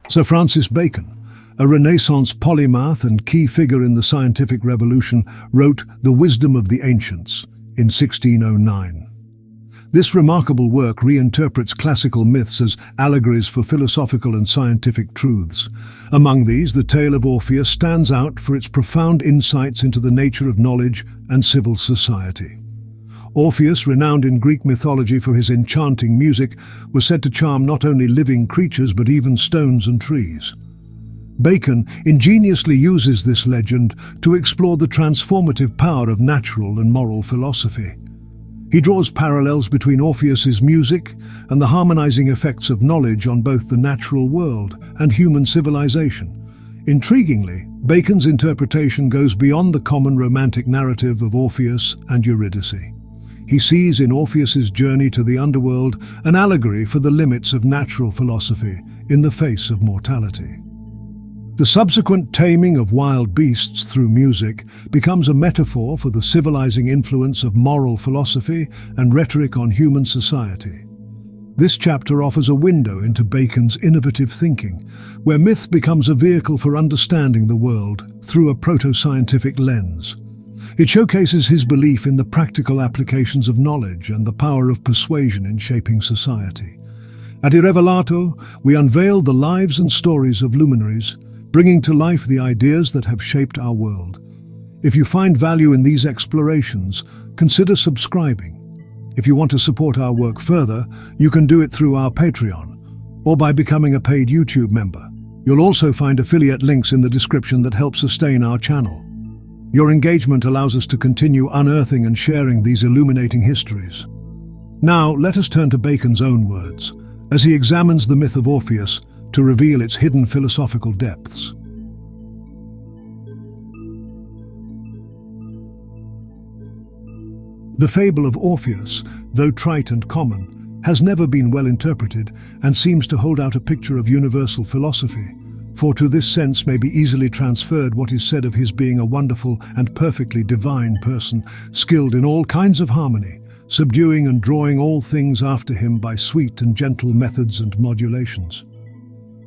Sir Francis Bacon, a Renaissance polymath and key figure in the scientific revolution, wrote The Wisdom of the Ancients in 1609. This remarkable work reinterprets classical myths as allegories for philosophical and scientific truths. Among these, the tale of Orpheus stands out for its profound insights into the nature of knowledge and civil society. Orpheus, renowned in Greek mythology for his enchanting music, was said to charm not only living creatures but even stones and trees. Bacon ingeniously uses this legend to explore the transformative power of natural and moral philosophy. He draws parallels between Orpheus's music and the harmonizing effects of knowledge on both the natural world and human civilization. Intriguingly, Bacon's interpretation goes beyond the common romantic narrative of Orpheus and Eurydice. He sees in Orpheus's journey to the underworld an allegory for the limits of natural philosophy in the face of mortality. The subsequent taming of wild beasts through music becomes a metaphor for the civilizing influence of moral philosophy and rhetoric on human society. This chapter offers a window into Bacon's innovative thinking, where myth becomes a vehicle for understanding the world through a proto-scientific lens. It showcases his belief in the practical applications of knowledge and the power of persuasion in shaping society. At Irevelato, we unveil the lives and stories of luminaries, bringing to life the ideas that have shaped our world. If you find value in these explorations, consider subscribing. If you want to support our work further, you can do it through our Patreon or by becoming a paid YouTube member. You'll also find affiliate links in the description that help sustain our channel. Your engagement allows us to continue unearthing and sharing these illuminating histories. Now, let us turn to Bacon's own words, as he examines the myth of Orpheus to reveal its hidden philosophical depths. The fable of Orpheus, though trite and common, has never been well interpreted and seems to hold out a picture of universal philosophy, for to this sense may be easily transferred what is said of his being a wonderful and perfectly divine person, skilled in all kinds of harmony, subduing and drawing all things after him by sweet and gentle methods and modulations.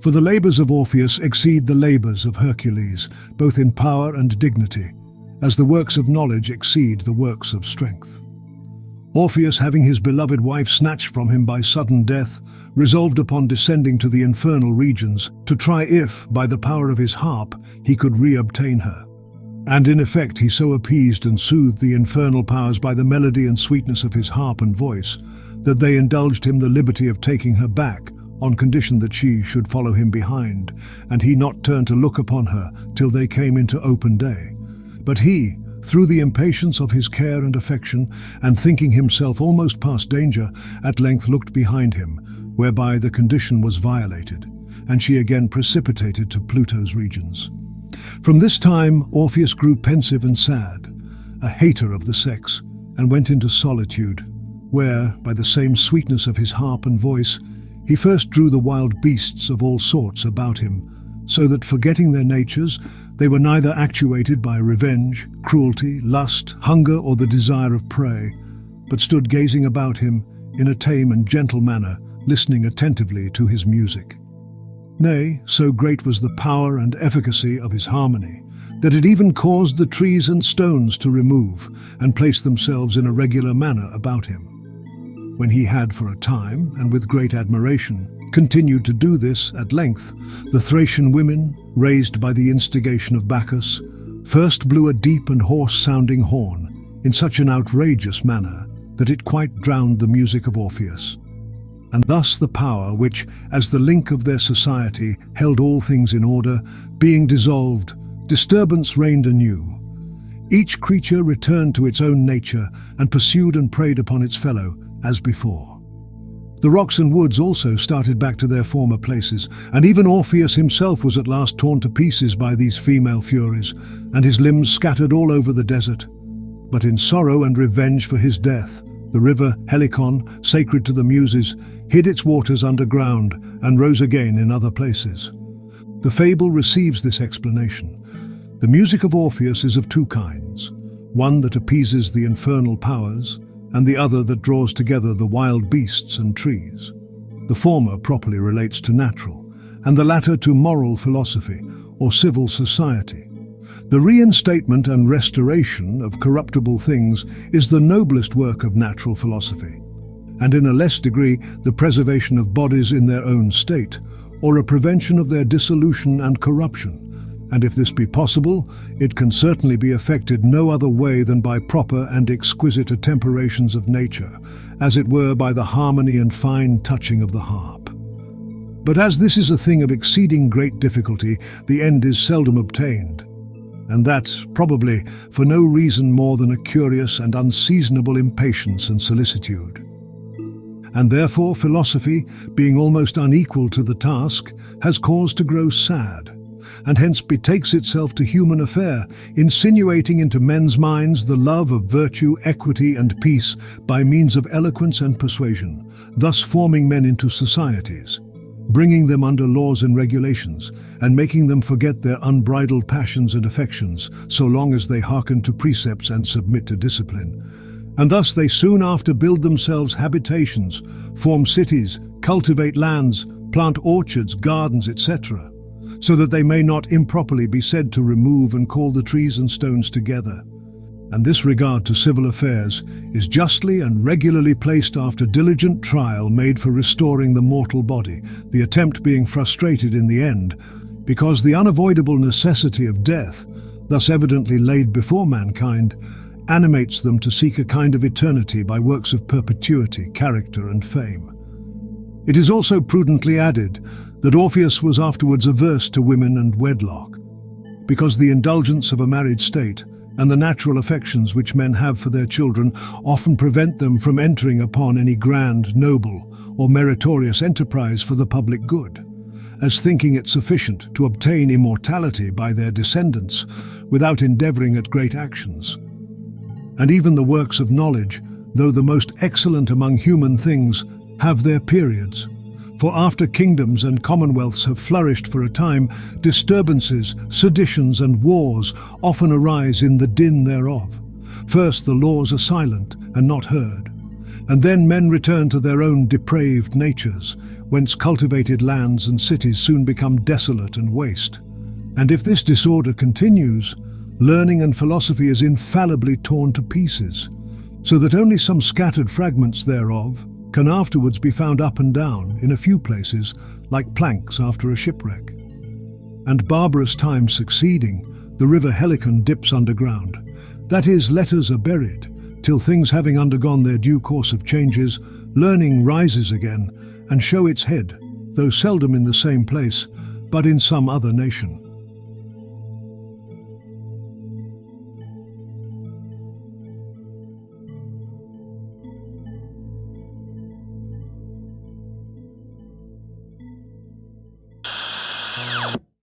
For the labours of Orpheus exceed the labours of Hercules, both in power and dignity, as the works of knowledge exceed the works of strength. Orpheus, having his beloved wife snatched from him by sudden death, resolved upon descending to the infernal regions to try if, by the power of his harp, he could re-obtain her. And in effect he so appeased and soothed the infernal powers by the melody and sweetness of his harp and voice, that they indulged him the liberty of taking her back, on condition that she should follow him behind, and he not turn to look upon her till they came into open day. But he, through the impatience of his care and affection, and thinking himself almost past danger, at length looked behind him, whereby the condition was violated, and she again precipitated to Pluto's regions. From this time Orpheus grew pensive and sad, a hater of the sex, and went into solitude, where, by the same sweetness of his harp and voice, he first drew the wild beasts of all sorts about him, so that, forgetting their natures, they were neither actuated by revenge, cruelty, lust, hunger, or the desire of prey, but stood gazing about him in a tame and gentle manner, listening attentively to his music. Nay, so great was the power and efficacy of his harmony, that it even caused the trees and stones to remove and place themselves in a regular manner about him. When he had for a time, and with great admiration, continued to do this at length, the Thracian women, raised by the instigation of Bacchus, first blew a deep and hoarse-sounding horn in such an outrageous manner that it quite drowned the music of Orpheus. And thus the power which, as the link of their society, held all things in order, being dissolved, disturbance reigned anew. Each creature returned to its own nature and pursued and preyed upon its fellow as before. The rocks and woods also started back to their former places, and even Orpheus himself was at last torn to pieces by these female furies, and his limbs scattered all over the desert. But in sorrow and revenge for his death, the river Helicon, sacred to the Muses, hid its waters underground and rose again in other places. The fable receives this explanation. The music of Orpheus is of two kinds, one that appeases the infernal powers, and the other that draws together the wild beasts and trees. The former properly relates to natural, and the latter to moral philosophy, or civil society. The reinstatement and restoration of corruptible things is the noblest work of natural philosophy, and in a less degree the preservation of bodies in their own state, or a prevention of their dissolution and corruption. And if this be possible, it can certainly be effected no other way than by proper and exquisite attemperations of nature, as it were by the harmony and fine touching of the harp. But as this is a thing of exceeding great difficulty, the end is seldom obtained, and that, probably, for no reason more than a curious and unseasonable impatience and solicitude. And therefore philosophy, being almost unequal to the task, has cause to grow sad, and hence betakes itself to human affair, insinuating into men's minds the love of virtue, equity, and peace by means of eloquence and persuasion, thus forming men into societies, bringing them under laws and regulations, and making them forget their unbridled passions and affections, so long as they hearken to precepts and submit to discipline. And thus they soon after build themselves habitations, form cities, cultivate lands, plant orchards, gardens, etc., so that they may not improperly be said to remove and call the trees and stones together. And this regard to civil affairs is justly and regularly placed after diligent trial made for restoring the mortal body, the attempt being frustrated in the end, because the unavoidable necessity of death, thus evidently laid before mankind, animates them to seek a kind of eternity by works of perpetuity, character, and fame. It is also prudently added that Orpheus was afterwards averse to women and wedlock, because the indulgence of a married state and the natural affections which men have for their children often prevent them from entering upon any grand, noble, or meritorious enterprise for the public good, as thinking it sufficient to obtain immortality by their descendants without endeavouring at great actions. And even the works of knowledge, though the most excellent among human things, have their periods. For after kingdoms and commonwealths have flourished for a time, disturbances, seditions, and wars often arise in the din thereof. First the laws are silent and not heard, and then men return to their own depraved natures, whence cultivated lands and cities soon become desolate and waste. And if this disorder continues, learning and philosophy is infallibly torn to pieces, so that only some scattered fragments thereof can afterwards be found up and down in a few places, like planks after a shipwreck. And barbarous times succeeding, the river Helicon dips underground. That is, letters are buried, till things having undergone their due course of changes, learning rises again, and show its head, though seldom in the same place, but in some other nation.